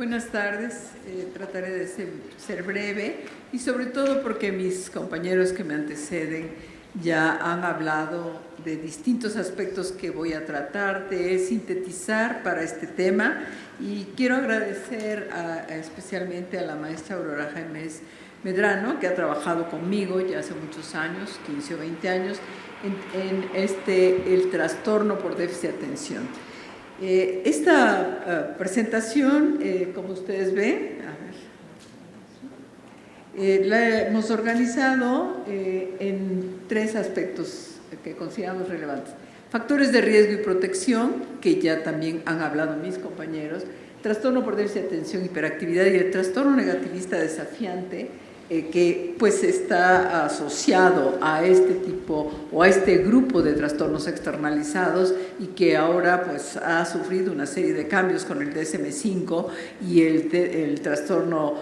Buenas tardes, trataré de ser breve y sobre todo porque mis compañeros que me anteceden ya han hablado de distintos aspectos que voy a tratar de sintetizar para este tema, y quiero agradecer especialmente a la maestra Aurora Jaimes Medrano, que ha trabajado conmigo ya hace muchos años, 15 o 20 años, en el trastorno por déficit de atención. Esta presentación, como ustedes ven, la hemos organizado en tres aspectos que consideramos relevantes. Factores de riesgo y protección, que ya también han hablado mis compañeros, trastorno por déficit de atención, hiperactividad y el trastorno negativista desafiante, que pues está asociado a este tipo o a este grupo de trastornos externalizados y que ahora pues ha sufrido una serie de cambios con el DSM-5, y el trastorno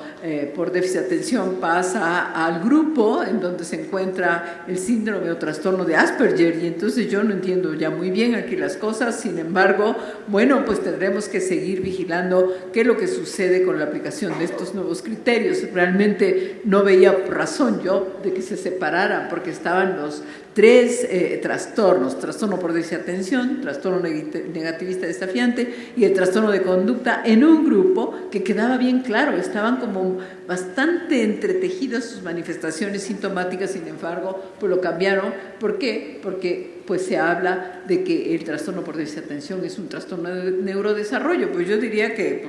por déficit de atención pasa al grupo en donde se encuentra el síndrome o trastorno de Asperger, y entonces yo no entiendo ya muy bien aquí las cosas. Sin embargo, bueno, pues tendremos que seguir vigilando qué es lo que sucede con la aplicación de estos nuevos criterios. Realmente no veía razón yo de que se separaran, porque estaban los tres trastornos: trastorno por déficit de atención, trastorno negativista desafiante y el trastorno de conducta, en un grupo que quedaba bien claro, estaban como bastante entretejidas sus manifestaciones sintomáticas. Sin embargo, pues lo cambiaron. ¿Por qué? Porque pues se habla de que el trastorno por déficit de atención es un trastorno de neurodesarrollo. Pues yo diría que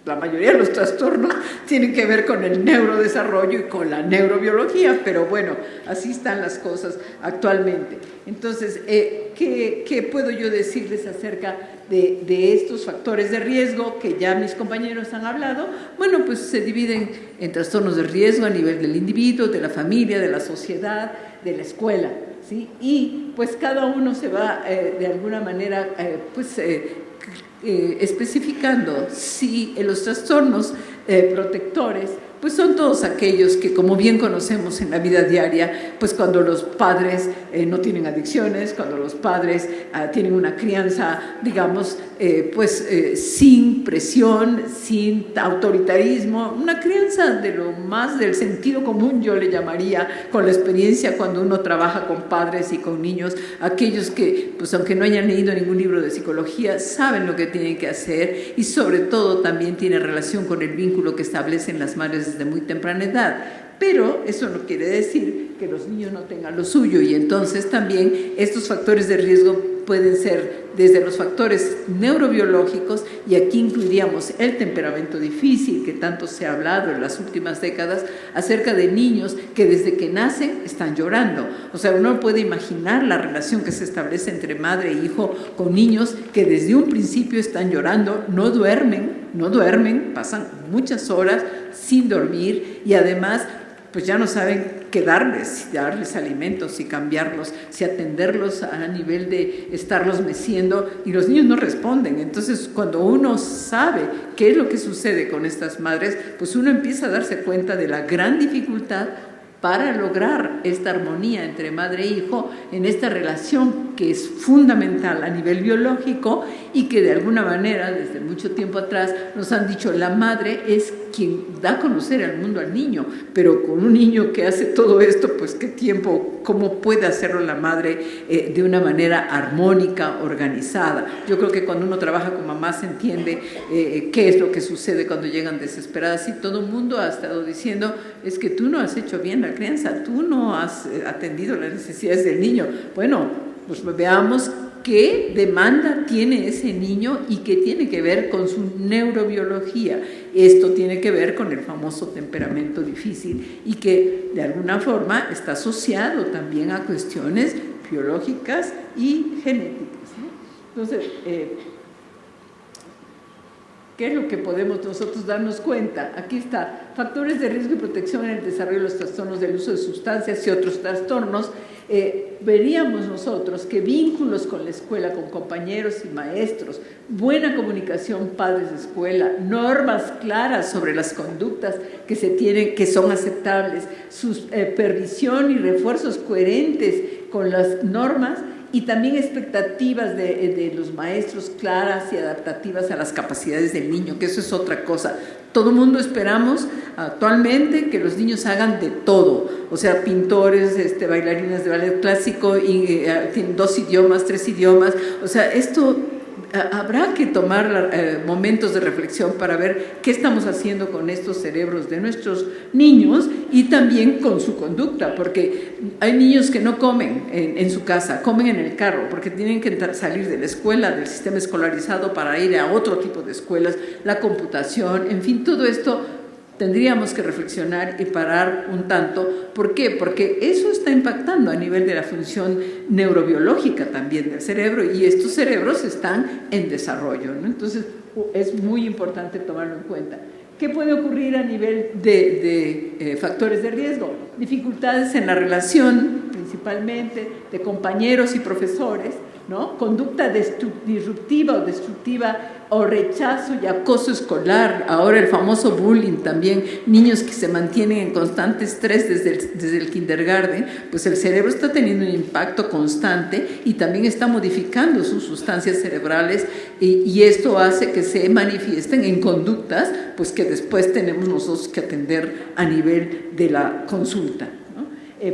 la mayoría de los trastornos tienen que ver con el neurodesarrollo y con la neurobiología, pero bueno, así están las cosas actualmente. Entonces, ¿qué puedo yo decirles acerca de estos factores de riesgo que ya mis compañeros han hablado? Bueno, pues se dividen en trastornos de riesgo a nivel del individuo, de la familia, de la sociedad, de la escuela, ¿sí? Y pues cada uno se va de alguna manera especificando si los trastornos protectores pues son todos aquellos que, como bien conocemos en la vida diaria, pues cuando los padres no tienen adicciones, cuando los padres tienen una crianza, digamos, sin presión, sin autoritarismo, una crianza de lo más del sentido común, yo le llamaría, con la experiencia cuando uno trabaja con padres y con niños, aquellos que, pues aunque no hayan leído ningún libro de psicología, saben lo que tienen que hacer, y sobre todo también tiene relación con el vínculo que establecen las madres desde muy temprana edad. Pero eso no quiere decir que los niños no tengan lo suyo, y entonces también estos factores de riesgo pueden ser desde los factores neurobiológicos, y aquí incluiríamos el temperamento difícil, que tanto se ha hablado en las últimas décadas acerca de niños que desde que nacen están llorando. O sea, uno puede imaginar la relación que se establece entre madre e hijo con niños que desde un principio están llorando, no duermen, pasan muchas horas sin dormir, y además pues ya no saben qué darles, si darles alimentos, si cambiarlos, si atenderlos a nivel de estarlos meciendo, y los niños no responden. Entonces, cuando uno sabe qué es lo que sucede con estas madres, pues uno empieza a darse cuenta de la gran dificultad para lograr esta armonía entre madre e hijo en esta relación que es fundamental a nivel biológico, y que de alguna manera desde mucho tiempo atrás nos han dicho la madre es quien da a conocer al mundo al niño, pero con un niño que hace todo esto, pues qué tiempo, cómo puede hacerlo la madre de una manera armónica, organizada. Yo creo que cuando uno trabaja con mamá se entiende qué es lo que sucede cuando llegan desesperadas, y todo el mundo ha estado diciendo es que tú no has hecho bien la crianza, tú no has atendido las necesidades del niño. Bueno, pues veamos qué demanda tiene ese niño y qué tiene que ver con su neurobiología. Esto tiene que ver con el famoso temperamento difícil, y que de alguna forma está asociado también a cuestiones biológicas y genéticas, ¿no? Entonces, ¿qué es lo que podemos nosotros darnos cuenta? Aquí está: factores de riesgo y protección en el desarrollo de los trastornos del uso de sustancias y otros trastornos. Veríamos nosotros que vínculos con la escuela, con compañeros y maestros, buena comunicación padres de escuela, normas claras sobre las conductas que se tienen, que son aceptables, supervisión y refuerzos coherentes con las normas, y también expectativas de los maestros claras y adaptativas a las capacidades del niño, que eso es otra cosa. Todo el mundo esperamos actualmente que los niños hagan de todo, o sea, pintores, bailarines de ballet clásico, y tienen 2 idiomas, 3 idiomas, o sea, esto habrá que tomar momentos de reflexión para ver qué estamos haciendo con estos cerebros de nuestros niños y también con su conducta, porque hay niños que no comen en su casa, comen en el carro, porque tienen que salir de la escuela, del sistema escolarizado para ir a otro tipo de escuelas, la computación, en fin, todo esto tendríamos que reflexionar y parar un tanto. ¿Por qué? Porque eso está impactando a nivel de la función neurobiológica también del cerebro, y estos cerebros están en desarrollo, ¿no? Entonces es muy importante tomarlo en cuenta. ¿Qué puede ocurrir a nivel de factores de riesgo? Dificultades en la relación, principalmente, de compañeros y profesores, ¿no? Conducta disruptiva o destructiva, o rechazo y acoso escolar, ahora el famoso bullying también, niños que se mantienen en constante estrés desde el kindergarten, pues el cerebro está teniendo un impacto constante y también está modificando sus sustancias cerebrales, y esto hace que se manifiesten en conductas pues que después tenemos nosotros que atender a nivel de la consulta.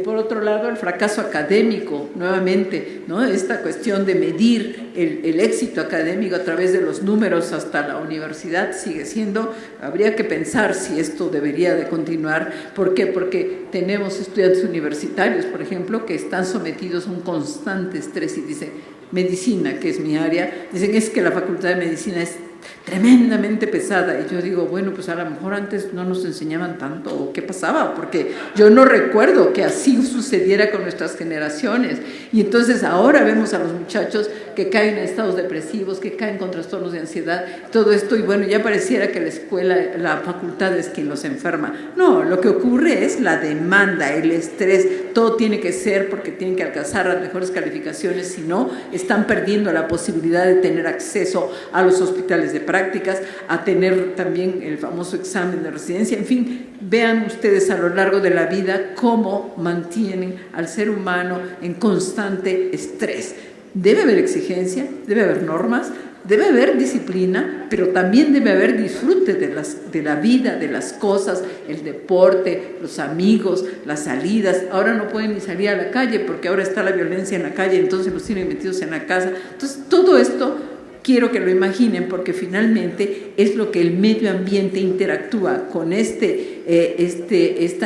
Por otro lado, el fracaso académico, nuevamente, ¿no? Esta cuestión de medir el éxito académico a través de los números hasta la universidad sigue siendo, habría que pensar si esto debería de continuar. ¿Por qué? Porque tenemos estudiantes universitarios, por ejemplo, que están sometidos a un constante estrés y dicen, medicina, que es mi área, dicen es que la facultad de medicina es tremendamente pesada, y yo digo, bueno, pues a lo mejor antes no nos enseñaban tanto, o qué pasaba, porque yo no recuerdo que así sucediera con nuestras generaciones, y entonces ahora vemos a los muchachos que caen en estados depresivos, que caen con trastornos de ansiedad, todo esto, y bueno, ya pareciera que la escuela, la facultad es quien los enferma. No, lo que ocurre es la demanda, el estrés, todo tiene que ser porque tienen que alcanzar las mejores calificaciones, si no, están perdiendo la posibilidad de tener acceso a los hospitales de prácticas, a tener también el famoso examen de residencia, en fin, vean ustedes a lo largo de la vida cómo mantienen al ser humano en constante estrés. Debe haber exigencia, debe haber normas, debe haber disciplina, pero también debe haber disfrute de la vida, de las cosas, el deporte, los amigos, las salidas. Ahora no pueden ni salir a la calle porque ahora está la violencia en la calle, entonces los tienen metidos en la casa. Entonces todo esto quiero que lo imaginen, porque finalmente es lo que el medio ambiente interactúa con esta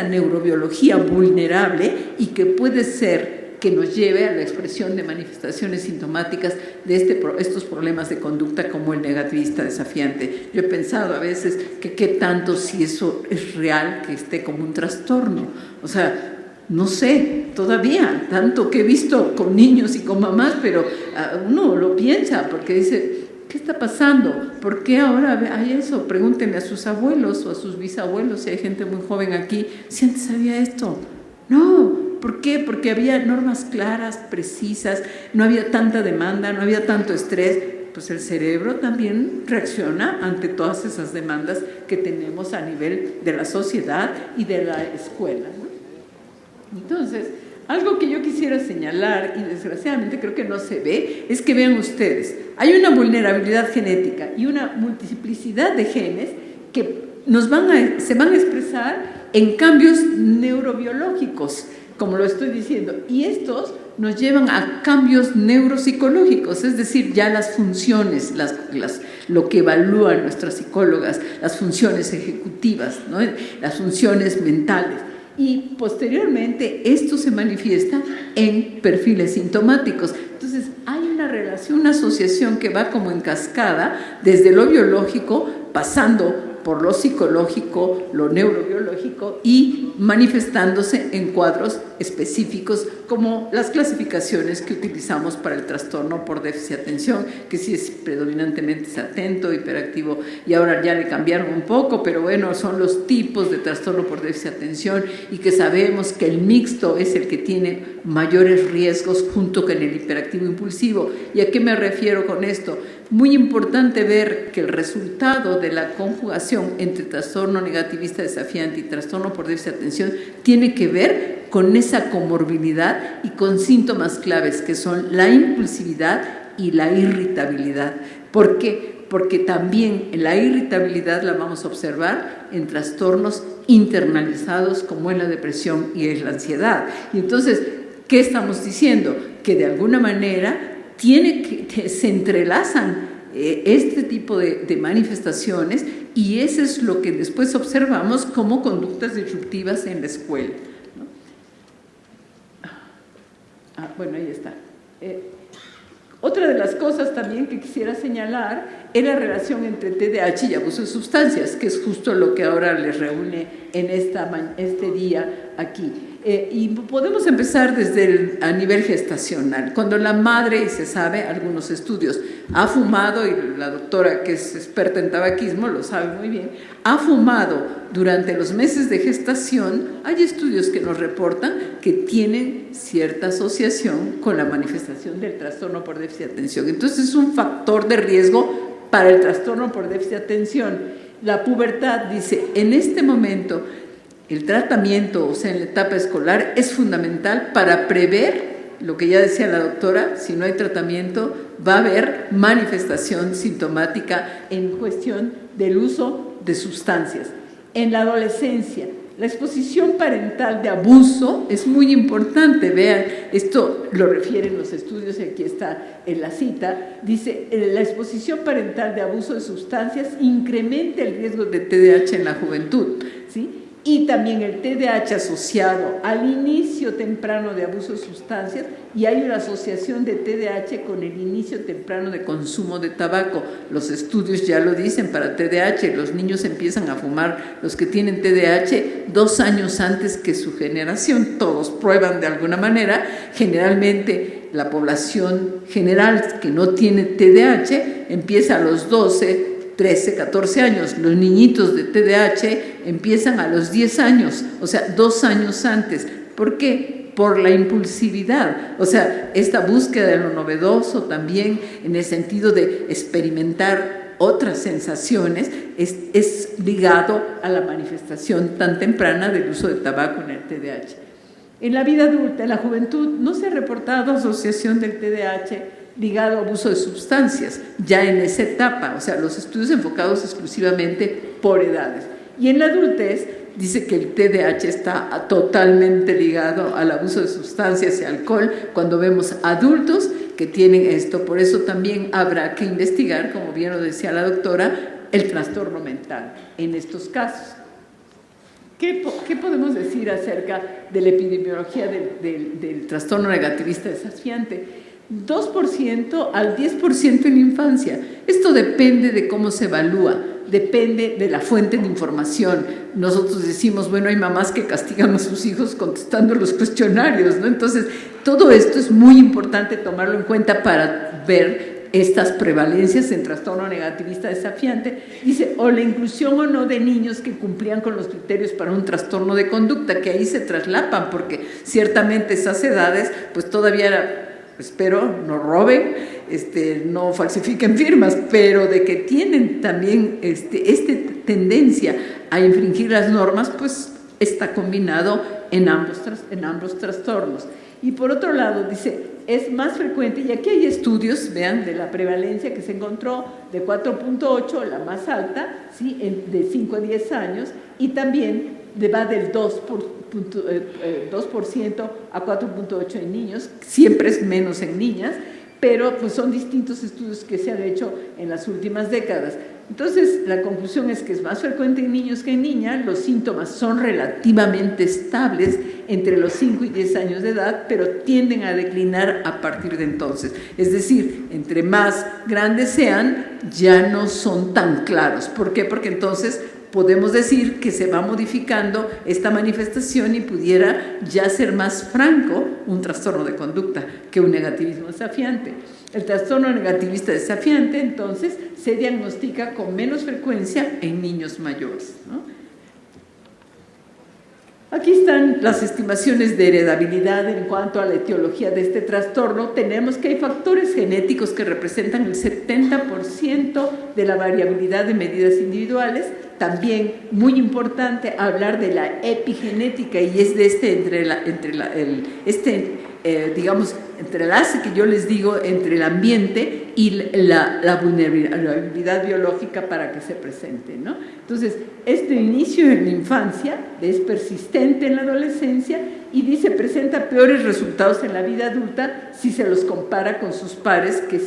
neurobiología vulnerable, y que puede ser que nos lleve a la expresión de manifestaciones sintomáticas de estos problemas de conducta, como el negativista desafiante. Yo he pensado a veces que qué tanto si eso es real, que esté como un trastorno, o sea, no sé, todavía, tanto que he visto con niños y con mamás, pero uno lo piensa porque dice, ¿qué está pasando? ¿Por qué ahora hay eso? Pregúntenle a sus abuelos o a sus bisabuelos, si hay gente muy joven aquí, si antes había esto. No, ¿por qué? Porque había normas claras, precisas, no había tanta demanda, no había tanto estrés. Pues el cerebro también reacciona ante todas esas demandas que tenemos a nivel de la sociedad y de la escuela, ¿no? Entonces, algo que yo quisiera señalar, y desgraciadamente creo que no se ve, es que vean ustedes, hay una vulnerabilidad genética y una multiplicidad de genes que se van a expresar en cambios neurobiológicos, como lo estoy diciendo, y estos nos llevan a cambios neuropsicológicos, es decir, ya las funciones, lo que evalúan nuestras psicólogas, las funciones ejecutivas, ¿no? Las funciones mentales. Y posteriormente esto se manifiesta en perfiles sintomáticos. Entonces hay una relación, una asociación que va como en cascada desde lo biológico, pasando por lo psicológico, lo neurobiológico, y manifestándose en cuadros específicos como las clasificaciones que utilizamos para el trastorno por déficit de atención, que sí es predominantemente atento, hiperactivo, y ahora ya le cambiaron un poco, pero bueno, son los tipos de trastorno por déficit de atención, y que sabemos que el mixto es el que tiene mayores riesgos junto con el hiperactivo impulsivo. ¿Y a qué me refiero con esto? Muy importante ver que el resultado de la conjugación entre trastorno negativista desafiante y trastorno por déficit de atención tiene que ver con esa comorbilidad y con síntomas claves que son la impulsividad y la irritabilidad. ¿Por qué? Porque también la irritabilidad la vamos a observar en trastornos internalizados como es la depresión y es la ansiedad. Y entonces, ¿qué estamos diciendo? Que de alguna manera que se entrelazan este tipo de manifestaciones, y eso es lo que después observamos como conductas disruptivas en la escuela, ¿no? Bueno, ahí está. Otra de las cosas también que quisiera señalar es la relación entre TDAH y abuso de sustancias, que es justo lo que ahora les reúne en este día aquí. Y podemos empezar desde a nivel gestacional. Cuando la madre, y se sabe, algunos estudios, ha fumado, y la doctora que es experta en tabaquismo lo sabe muy bien, ha fumado durante los meses de gestación, hay estudios que nos reportan que tienen cierta asociación con la manifestación del trastorno por déficit de atención. Entonces es un factor de riesgo para el trastorno por déficit de atención. La pubertad, dice, en este momento el tratamiento, o sea, en la etapa escolar, es fundamental para prever lo que ya decía la doctora. Si no hay tratamiento, va a haber manifestación sintomática en cuestión del uso de sustancias. En la adolescencia, la exposición parental de abuso es muy importante. Vean, esto lo refieren los estudios, y aquí está en la cita, dice, la exposición parental de abuso de sustancias incrementa el riesgo de TDAH en la juventud, ¿sí? Y también el TDAH asociado al inicio temprano de abuso de sustancias, y hay una asociación de TDAH con el inicio temprano de consumo de tabaco. Los estudios ya lo dicen para TDAH, los niños empiezan a fumar, los que tienen TDAH, 2 años antes que su generación. Todos prueban de alguna manera. Generalmente la población general que no tiene TDAH empieza a los 12, 13, 14 años. Los niñitos de TDAH empiezan a los 10 años, o sea, 2 años antes. ¿Por qué? Por la impulsividad, o sea, esta búsqueda de lo novedoso también en el sentido de experimentar otras sensaciones es ligado a la manifestación tan temprana del uso de tabaco en el TDAH. En la vida adulta, en la juventud, no se ha reportado asociación del TDAH ligado a abuso de sustancias, ya en esa etapa, o sea, los estudios enfocados exclusivamente por edades. Y en la adultez dice que el TDAH está totalmente ligado al abuso de sustancias y alcohol cuando vemos adultos que tienen esto. Por eso también habrá que investigar, como bien lo decía la doctora, el trastorno mental en estos casos. ¿Qué podemos decir acerca de la epidemiología del trastorno negativista desafiante? 2% al 10% en la infancia. Esto depende de cómo se evalúa, depende de la fuente de información. Nosotros decimos, bueno, hay mamás que castigan a sus hijos contestando los cuestionarios, ¿no? Entonces, todo esto es muy importante tomarlo en cuenta para ver estas prevalencias en trastorno negativista desafiante. Dice, o la inclusión o no de niños que cumplían con los criterios para un trastorno de conducta, que ahí se traslapan, porque ciertamente esas edades, pues todavía espero no roben, no falsifiquen firmas, pero de que tienen también esta tendencia a infringir las normas, pues está combinado en ambos trastornos. Y por otro lado, dice, es más frecuente, y aquí hay estudios, vean, de la prevalencia que se encontró de 4.8, la más alta, ¿sí? De 5 a 10 años, y también va del 2% a 4.8 en niños, siempre es menos en niñas, pero pues son distintos estudios que se han hecho en las últimas décadas. Entonces, la conclusión es que es más frecuente en niños que en niñas, los síntomas son relativamente estables entre los 5 y 10 años de edad, pero tienden a declinar a partir de entonces. Es decir, entre más grandes sean, ya no son tan claros. ¿Por qué? Porque entonces podemos decir que se va modificando esta manifestación y pudiera ya ser más franco un trastorno de conducta que un negativismo desafiante. El trastorno negativista desafiante, entonces, se diagnostica con menos frecuencia en niños mayores, ¿no? Aquí están las estimaciones de heredabilidad en cuanto a la etiología de este trastorno. Tenemos que hay factores genéticos que representan el 70% de la variabilidad de medidas individuales. También, muy importante, hablar de la epigenética, y es de digamos, entrelace que yo les digo entre el ambiente y la vulnerabilidad biológica para que se presente, ¿no? Entonces, este inicio en la infancia es persistente en la adolescencia y dice presenta peores resultados en la vida adulta si se los compara con sus pares que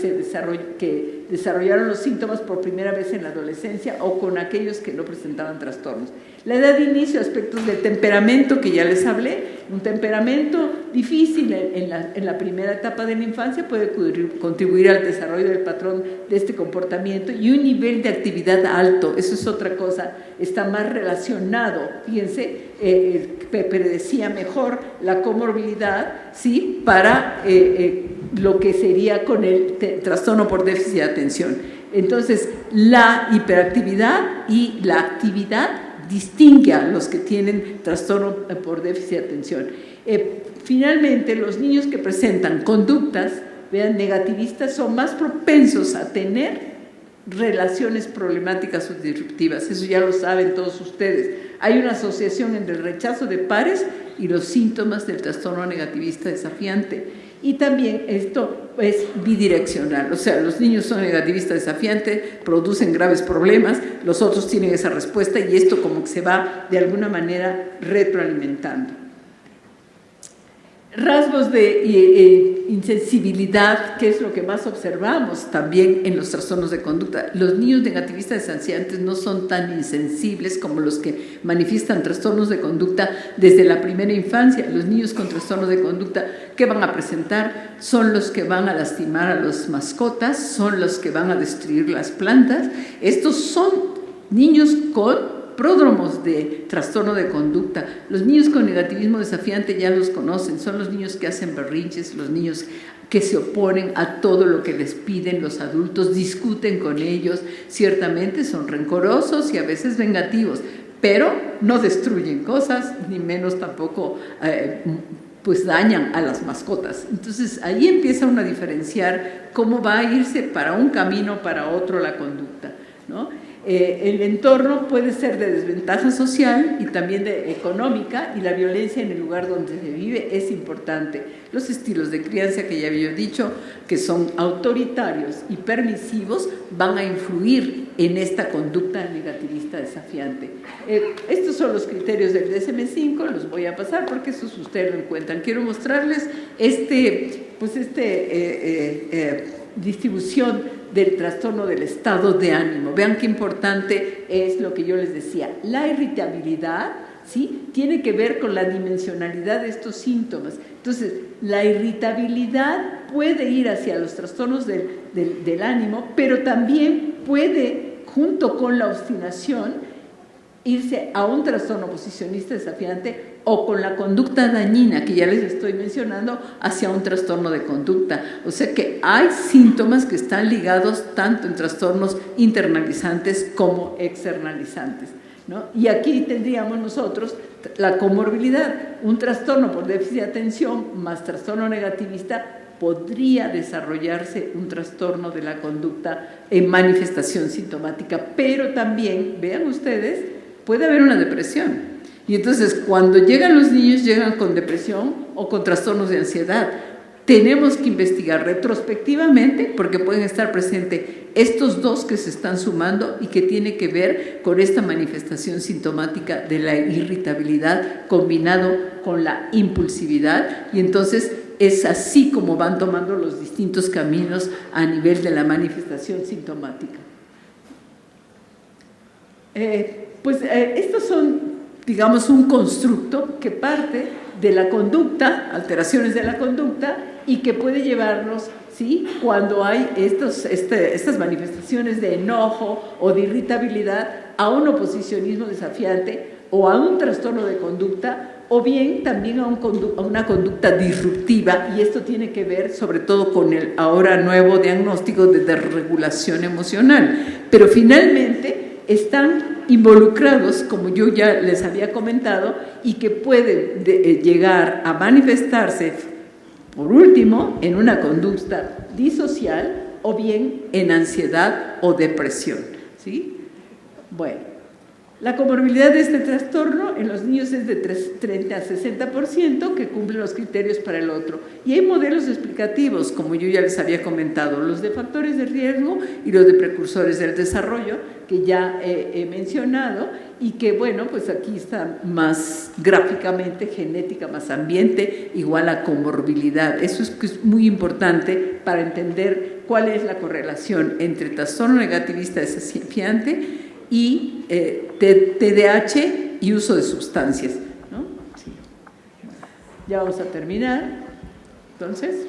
desarrollaron los síntomas por primera vez en la adolescencia o con aquellos que no presentaban trastornos. La edad de inicio, aspectos del temperamento que ya les hablé, un temperamento difícil en la primera etapa de la infancia puede contribuir al desarrollo del patrón de este comportamiento, y un nivel de actividad alto, eso es otra cosa, está más relacionado, fíjense, predecía mejor la comorbilidad, ¿sí?, para lo que sería con el trastorno por déficit de atención. Entonces, la hiperactividad y la actividad distingue a los que tienen trastorno por déficit de atención. Finalmente, los niños que presentan conductas, vean, negativistas, son más propensos a tener relaciones problemáticas o disruptivas. Eso ya lo saben todos ustedes. Hay una asociación entre el rechazo de pares y los síntomas del trastorno negativista desafiante. Y también esto es bidireccional, o sea, los niños son negativistas desafiantes, producen graves problemas, los otros tienen esa respuesta, y esto como que se va de alguna manera retroalimentando. Rasgos de insensibilidad, que es lo que más observamos también en los trastornos de conducta. Los niños negativistas desafiantes no son tan insensibles como los que manifiestan trastornos de conducta desde la primera infancia. Los niños con trastornos de conducta, ¿qué van a presentar? Son los que van a lastimar a las mascotas, son los que van a destruir las plantas. Estos son niños con pródromos de trastorno de conducta. Los niños con negativismo desafiante ya los conocen, son los niños que hacen berrinches, los niños que se oponen a todo lo que les piden los adultos, discuten con ellos, ciertamente son rencorosos y a veces vengativos, pero no destruyen cosas, ni menos tampoco pues dañan a las mascotas. Entonces ahí empieza uno a diferenciar cómo va a irse para un camino o para otro la conducta, ¿no? El entorno puede ser de desventaja social y también de económica, y la violencia en el lugar donde se vive es importante. Los estilos de crianza que ya había dicho, que son autoritarios y permisivos, van a influir en esta conducta negativista desafiante. Estos son los criterios del DSM-5, los voy a pasar porque esos ustedes lo encuentran. Quiero mostrarles distribución del trastorno del estado de ánimo. Vean qué importante es lo que yo les decía. La irritabilidad, ¿sí?, tiene que ver con la dimensionalidad de estos síntomas. Entonces, la irritabilidad puede ir hacia los trastornos del ánimo, pero también puede, junto con la obstinación, irse a un trastorno oposicionista desafiante o con la conducta dañina, que ya les estoy mencionando, hacia un trastorno de conducta. O sea que hay síntomas que están ligados tanto en trastornos internalizantes como externalizantes, ¿no? Y aquí tendríamos nosotros la comorbilidad. Un trastorno por déficit de atención más trastorno negativista podría desarrollarse un trastorno de la conducta en manifestación sintomática, pero también, vean ustedes, puede haber una depresión. Y entonces, cuando llegan los niños, llegan con depresión o con trastornos de ansiedad. Tenemos que investigar retrospectivamente, porque pueden estar presentes estos dos que se están sumando y que tiene que ver con esta manifestación sintomática de la irritabilidad combinado con la impulsividad. Y entonces es así como van tomando los distintos caminos a nivel de la manifestación sintomática. Estos son, digamos, un constructo que parte de la conducta, alteraciones de la conducta, y que puede llevarnos, ¿sí?, cuando hay estas manifestaciones de enojo o de irritabilidad, a un oposicionismo desafiante o a un trastorno de conducta, o bien también a una conducta disruptiva, y esto tiene que ver sobre todo con el ahora nuevo diagnóstico de desregulación emocional. Pero finalmente están involucrados, como yo ya les había comentado, y que pueden llegar a manifestarse, por último, en una conducta disocial o bien en ansiedad o depresión, ¿sí? Bueno, la comorbilidad de este trastorno en los niños es de 30 a 60% que cumplen los criterios para el otro. Y hay modelos explicativos, como yo ya les había comentado, los de factores de riesgo y los de precursores del desarrollo, que ya he mencionado, y que, bueno, pues aquí está más gráficamente, genética más ambiente igual a comorbilidad. Eso es muy importante para entender cuál es la correlación entre trastorno negativista desafiante y TDAH y uso de sustancias, ¿no? Sí. Ya vamos a terminar. Entonces,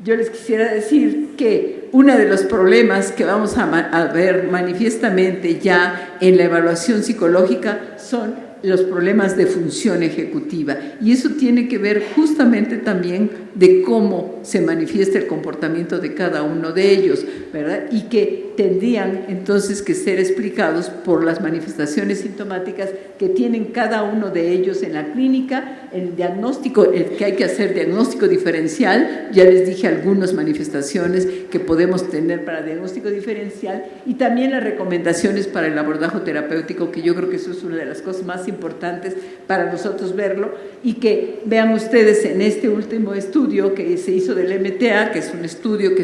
yo les quisiera decir que uno de los problemas que vamos a ver manifiestamente ya en la evaluación psicológica son los problemas de función ejecutiva, y eso tiene que ver justamente también de cómo se manifiesta el comportamiento de cada uno de ellos, ¿verdad? Y que tendrían entonces que ser explicados por las manifestaciones sintomáticas que tienen cada uno de ellos en la clínica, el diagnóstico, el que hay que hacer diagnóstico diferencial, ya les dije algunas manifestaciones que podemos tener para diagnóstico diferencial, y también las recomendaciones para el abordaje terapéutico, que yo creo que eso es una de las cosas más importantes para nosotros verlo, y que vean ustedes en este último estudio que se hizo del MTA, que es un estudio que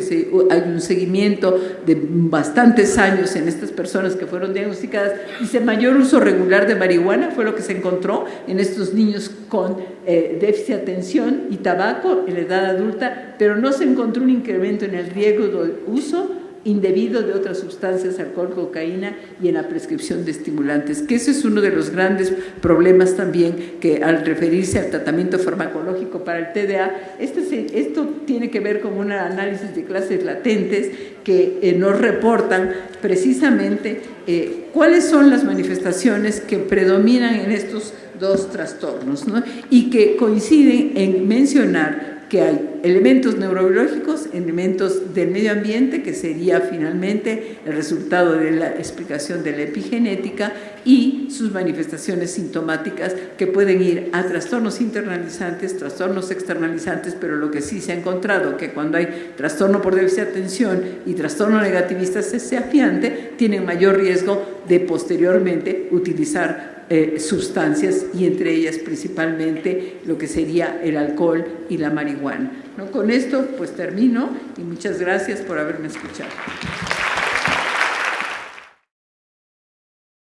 hay un seguimiento de bastantes años en estas personas que fueron diagnosticadas, dice mayor uso regular de marihuana fue lo que se encontró en estos niños con déficit de atención y tabaco en la edad adulta, pero no se encontró un incremento en el riesgo de uso indebido de otras sustancias, alcohol, cocaína, y en la prescripción de estimulantes, que ese es uno de los grandes problemas también, que al referirse al tratamiento farmacológico para el TDA, esto tiene que ver con un análisis de clases latentes que nos reportan precisamente cuáles son las manifestaciones que predominan en estos dos trastornos, ¿no? Y que coinciden en mencionar que hay elementos neurobiológicos, elementos del medio ambiente, que sería finalmente el resultado de la explicación de la epigenética, y sus manifestaciones sintomáticas que pueden ir a trastornos internalizantes, trastornos externalizantes, pero lo que sí se ha encontrado que cuando hay trastorno por déficit de atención y trastorno negativista desafiante, tienen mayor riesgo de posteriormente utilizar sustancias, y entre ellas principalmente lo que sería el alcohol y la marihuana, ¿no? Con esto pues termino, y muchas gracias por haberme escuchado.